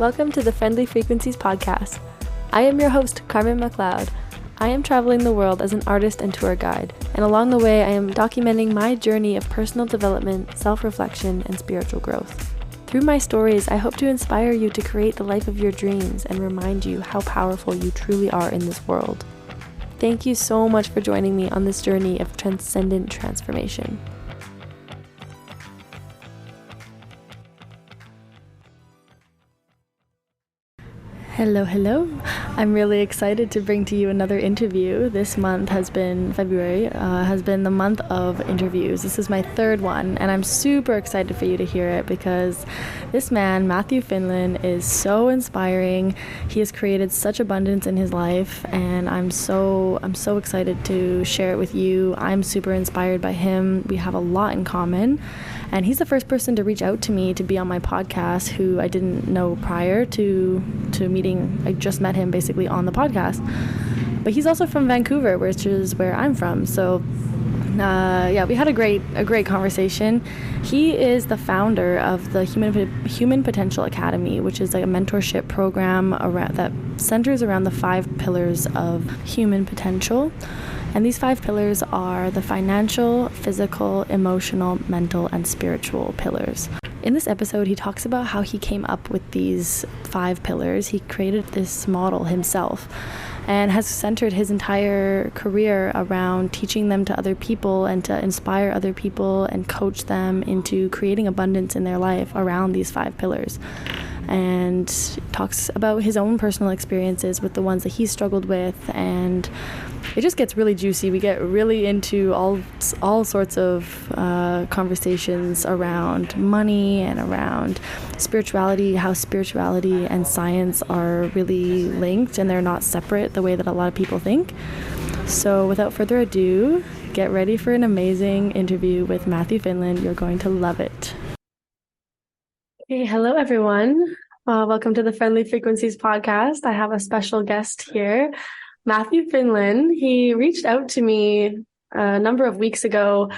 Welcome to the Friendly Frequencies podcast. I am your host, Carmen McLeod. I am traveling the world as an artist and tour guide, and along the way I am documenting my journey of personal development, self-reflection, and spiritual growth. Through my stories, I hope to inspire you to create the life of your dreams and remind you how powerful you truly are in this world. Thank you so much for joining me on this journey of transcendent transformation. Hello. I'm really excited to bring to you another interview. This month February has been the month of interviews. This is my third one, and I'm super excited for you to hear it because this man, Matthew Finlin, is so inspiring. He has created such abundance in his life, and I'm so excited to share it with you. I'm super inspired by him. We have a lot in common. And he's the first person to reach out to me to be on my podcast who I didn't know prior to meeting. I just met him basically on the podcast. But he's also from Vancouver, which is where I'm from. So we had a great conversation. He is the founder of the Human Potential Academy, which is like a mentorship program that centers around the 5 pillars of human potential. And these 5 pillars are the financial, physical, emotional, mental, and spiritual pillars. In this episode, he talks about how he came up with these 5 pillars. He created this model himself and has centered his entire career around teaching them to other people and to inspire other people and coach them into creating abundance in their life around these 5 pillars. And talks about his own personal experiences with the ones that he struggled with, and it just gets really juicy. We get really into all sorts of conversations around money and around spirituality, how spirituality and science are really linked and they're not separate the way that a lot of people think. So without further ado, get ready for an amazing interview with Matthew Finlin. You're going to love it. Hey, hello everyone. Welcome to the Friendly Frequencies podcast. I have a special guest here, Matthew Finlin. He reached out to me a number of weeks ago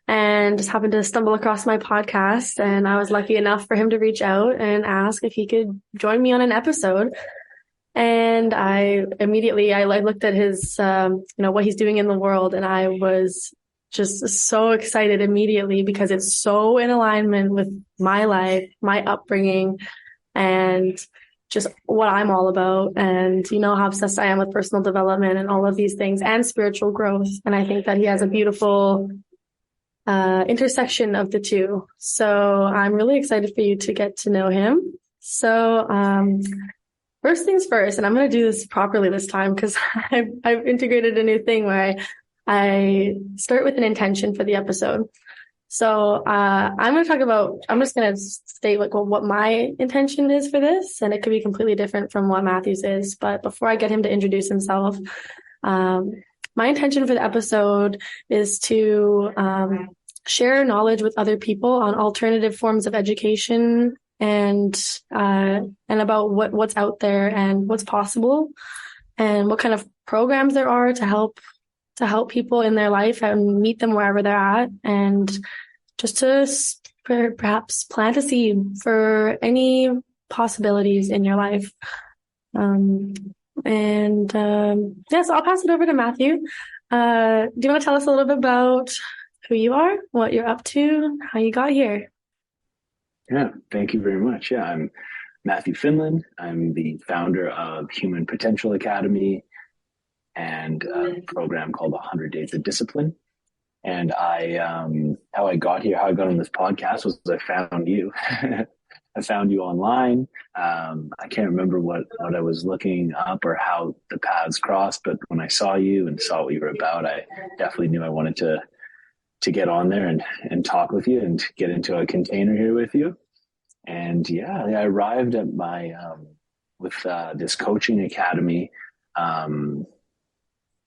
and just happened to stumble across my podcast, and I was lucky enough for him to reach out and ask if he could join me on an episode. And I looked at his, what he's doing in the world, and I was just so excited immediately because it's so in alignment with my life, my upbringing, and just what I'm all about. And you know how obsessed I am with personal development and all of these things and spiritual growth. And I think that he has a beautiful intersection of the two. So I'm really excited for you to get to know him. So first things first, and I'm going to do this properly this time because I've integrated a new thing where I start with an intention for the episode. So I'm just going to state what my intention is for this, and it could be completely different from what Matthew's is. But before I get him to introduce himself, my intention for the episode is to share knowledge with other people on alternative forms of education and about what's out there and what's possible and what kind of programs there are to help people in their life and meet them wherever they're at, and just to perhaps plant a seed for any possibilities in your life. So I'll pass it over to Matthew. Do you want to tell us a little bit about who you are, what you're up to, how you got here? Yeah, thank you very much. Yeah, I'm Matthew Finlin. I'm the founder of Human Potential Academy and a program called 100 Days of Discipline. And how I got here, how I got on this podcast was I found you. I found you online. I can't remember what I was looking up or how the paths crossed, but when I saw you and saw what you were about, I definitely knew I wanted to get on there and talk with you and get into a container here with you. And yeah, I arrived at my with this coaching academy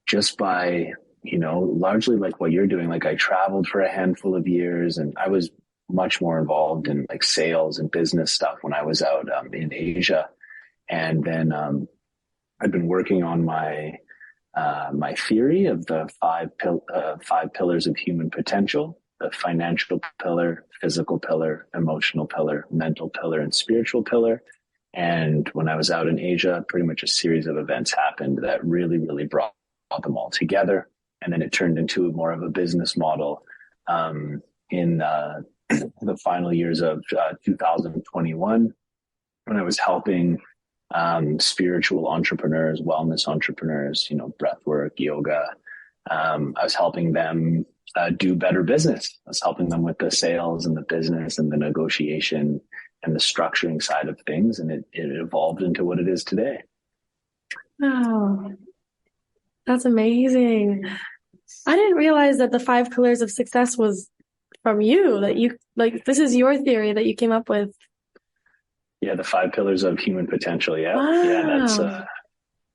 just by, largely like what you're doing. Like I traveled for a handful of years, and I was much more involved in like sales and business stuff when I was out in Asia. And then I've been working on my theory of the 5 pillars of human potential: the financial pillar, physical pillar, emotional pillar, mental pillar, and spiritual pillar. And when I was out in Asia, pretty much a series of events happened that really, really brought them all together. And then it turned into more of a business model in the final years of 2021, when I was helping spiritual entrepreneurs, wellness entrepreneurs, breath work, yoga. I was helping them do better business. I was helping them with the sales and the business and the negotiation and the structuring side of things. And it evolved into what it is today. Wow, that's amazing. I didn't realize that the 5 pillars of success was from you, that you like, this is your theory that you came up with. Yeah. The 5 pillars of human potential. Yeah. Wow. Yeah. That's,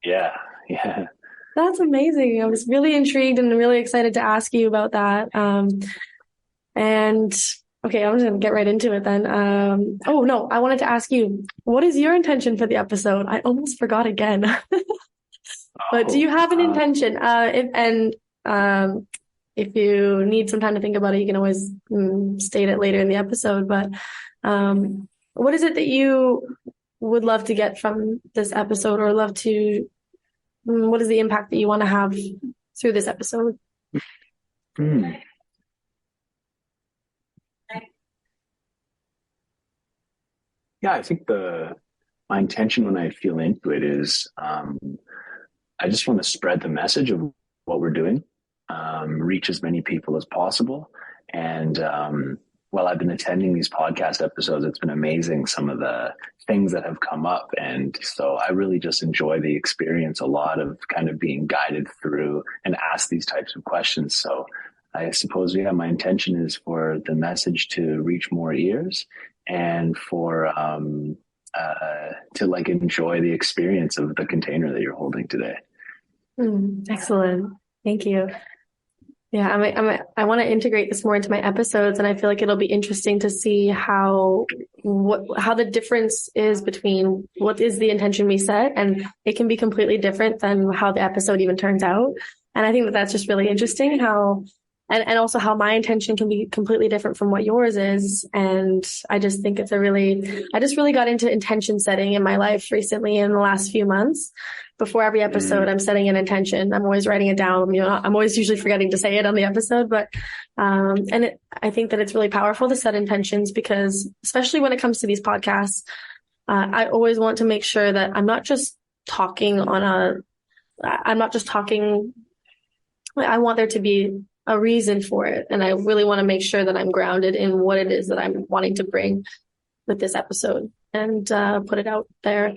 yeah. Yeah. That's amazing. I was really intrigued and really excited to ask you about that. And okay, I'm just gonna get right into it then. Oh no, I wanted to ask you, what is your intention for the episode? I almost forgot again. But do you have an intention? If you need some time to think about it, you can always state it later in the episode. But what is it that you would love to get from this episode, or love to? What is the impact that you want to have through this episode? Yeah, I think my intention when I feel into it is I just want to spread the message of what we're doing, reach as many people as possible. And while I've been attending these podcast episodes, it's been amazing, some of the things that have come up. And so I really just enjoy the experience a lot of kind of being guided through and asked these types of questions. So I suppose, yeah, my intention is for the message to reach more ears and for to like enjoy the experience of the container that you're holding today. Excellent. Thank you. Yeah, I want to integrate this more into my episodes, and I feel like it'll be interesting to see how the difference is between what is the intention we set, and it can be completely different than how the episode even turns out. And I think that that's just really interesting how, and also how my intention can be completely different from what yours is. And I just think I just really got into intention setting in my life recently in the last few months. Before every episode, I'm setting an intention. I'm always writing it down. I'm always usually forgetting to say it on the episode, but, I think that it's really powerful to set intentions, because especially when it comes to these podcasts, I always want to make sure that I'm not just talking. I want there to be a reason for it. And I really want to make sure that I'm grounded in what it is that I'm wanting to bring with this episode, and put it out there,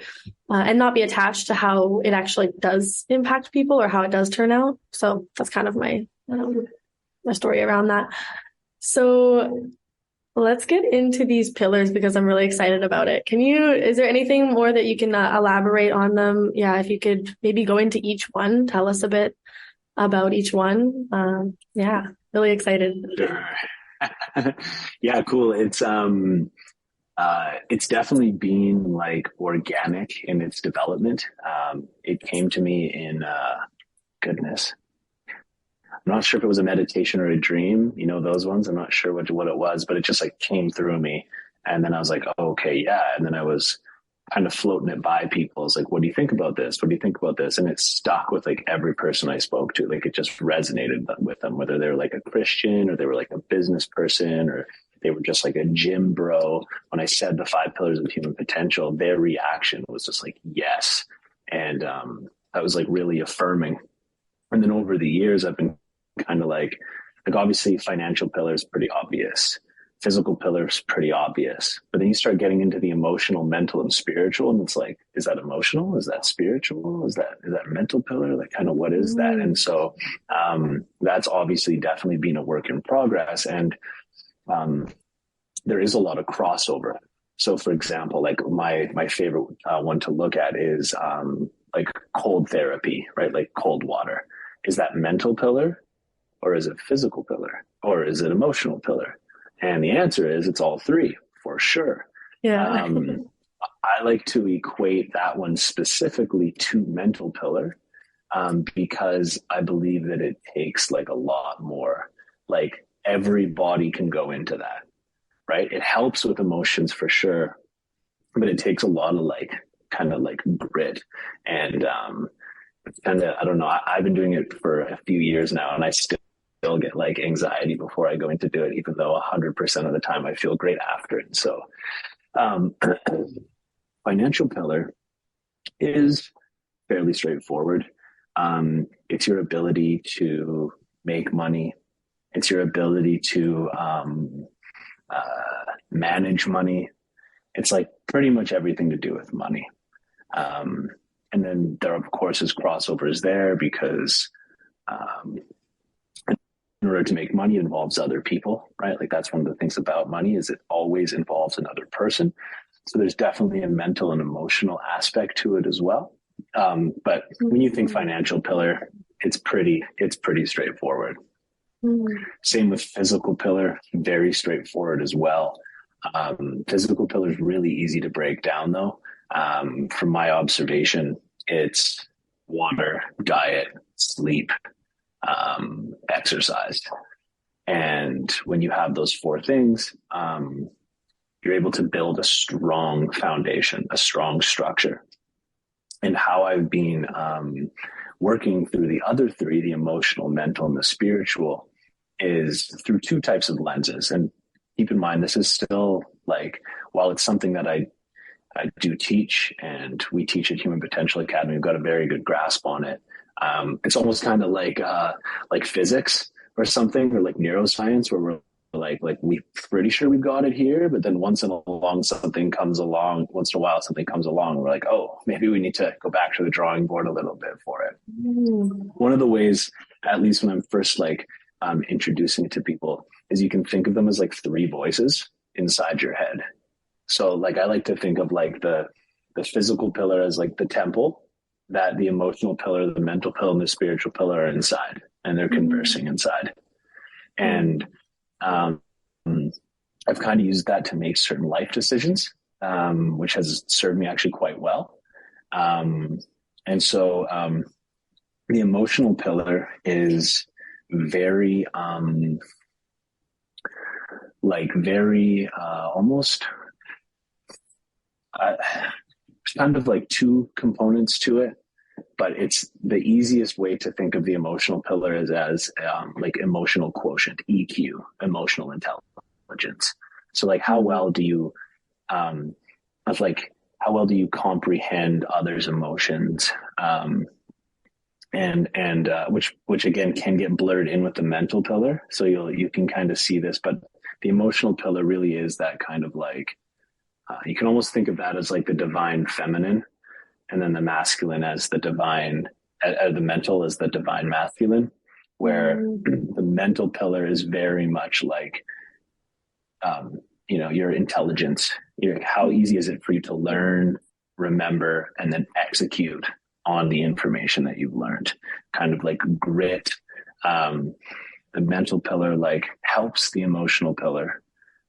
and not be attached to how it actually does impact people or how it does turn out. So that's kind of my story around that. So let's get into these pillars, because I'm really excited about it. Is there anything more that you can elaborate on them? Yeah, if you could maybe go into each one, tell us a bit about each one. Yeah, really excited. Sure. Yeah, cool. It's definitely been like organic in its development. It came to me in, goodness, I'm not sure if it was a meditation or a dream, those ones. I'm not sure what it was, but it just like came through me. And then I was like, oh, okay, yeah. And then I was kind of floating it by people. It's like, what do you think about this? What do you think about this? And it stuck with like every person I spoke to. Like it just resonated with them, whether they were like a Christian or they were like a business person or they were just like a gym bro. When I said the 5 pillars of human potential, their reaction was just like, yes. And that was like really affirming. And then over the years, I've been kind of like obviously financial pillars, pretty obvious. Physical pillars, pretty obvious. But then you start getting into the emotional, mental, and spiritual. And it's like, is that emotional? Is that spiritual? Is that mental pillar? Like kind of what is that? And so that's obviously definitely been a work in progress. And there is a lot of crossover. So for example, like my favorite one to look at is like cold therapy, right? Like cold water. Is that mental pillar, or is it physical pillar, or is it emotional pillar? And the answer is it's all three for sure. Yeah. I like to equate that one specifically to mental pillar because I believe that it takes like a lot more. Like everybody can go into that, right? It helps with emotions for sure. but it takes a lot of like kind of like grit and it's kind of, I don't know. I've been doing it for a few years now, and I still get like anxiety before I go in to do it, even though 100% of the time I feel great after it. So, um, financial pillar is fairly straightforward. It's your ability to make money. It's your ability to manage money. It's like pretty much everything to do with money. Um, and then there, of course, is crossovers there because um, in order to make money, it involves other people, right? Like that's one of the things about money is it always involves another person. So there's definitely a mental and emotional aspect to it as well. But when you think financial pillar, it's pretty straightforward. Same with physical pillar, very straightforward as well. Physical pillar is really easy to break down though. From my observation, it's water, diet, sleep, exercise. And when you have those four things, you're able to build a strong foundation, a strong structure. And how I've been working through the other three, the emotional, mental, and the spiritual, is through two types of lenses. And keep in mind, this is still like, while it's something that I do teach and we teach at Human Potential Academy, we've got a very good grasp on it. It's almost kind of like physics or something, or like neuroscience, where we're we're pretty sure we've got it here, but then once in a while something comes along, we're like, oh, maybe we need to go back to the drawing board a little bit for it. One of the ways, at least when I'm first introducing it to people, is you can think of them as like three voices inside your head. So like I like to think of like the physical pillar as like the temple, that the emotional pillar, the mental pillar, and the spiritual pillar are inside, and they're conversing inside. And I've kind of used that to make certain life decisions, which has served me actually quite well. And so the emotional pillar is very, very almost kind of like two components to it, but it's the easiest way to think of the emotional pillar is as like emotional quotient, EQ, emotional intelligence. So like how well do you how well do you comprehend others' emotions, and which again can get blurred in with the mental pillar. So you can kind of see this, but the emotional pillar really is that kind of like you can almost think of that as like the divine feminine, and then the masculine as the divine, the mental as the divine masculine, where the mental pillar is very much like, your intelligence. How easy is it for you to learn, remember, and then execute on the information that you've learned? Kind of like grit. The mental pillar like helps the emotional pillar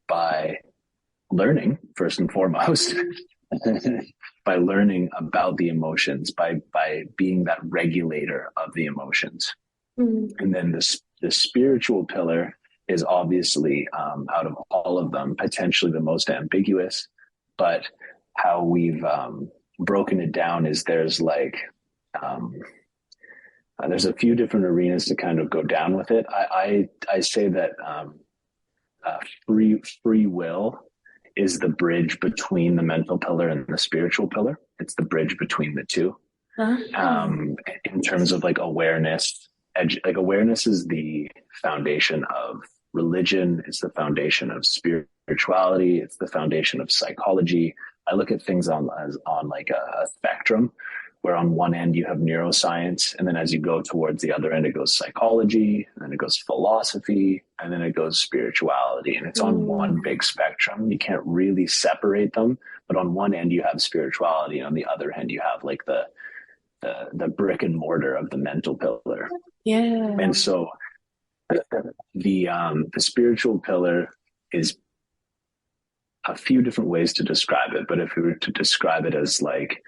by learning first and foremost. By learning about the emotions, by being that regulator of the emotions. And then the spiritual pillar is obviously out of all of them potentially the most ambiguous, but how we've broken it down is there's there's a few different arenas to kind of go down with it. I say that free will is the bridge between the mental pillar and the spiritual pillar. It's the bridge between the two. In terms of like awareness, awareness is the foundation of religion. It's the foundation of spirituality. It's the foundation of psychology. I look at things on like a spectrum, where on one end you have neuroscience, and then as you go towards the other end, it goes psychology, and then it goes philosophy, and then it goes spirituality. And it's on one big spectrum. You can't really separate them, but on one end you have spirituality, and on the other end you have like the brick and mortar of the mental pillar. Yeah. And so the spiritual pillar is a few different ways to describe it, but if we were to describe it as like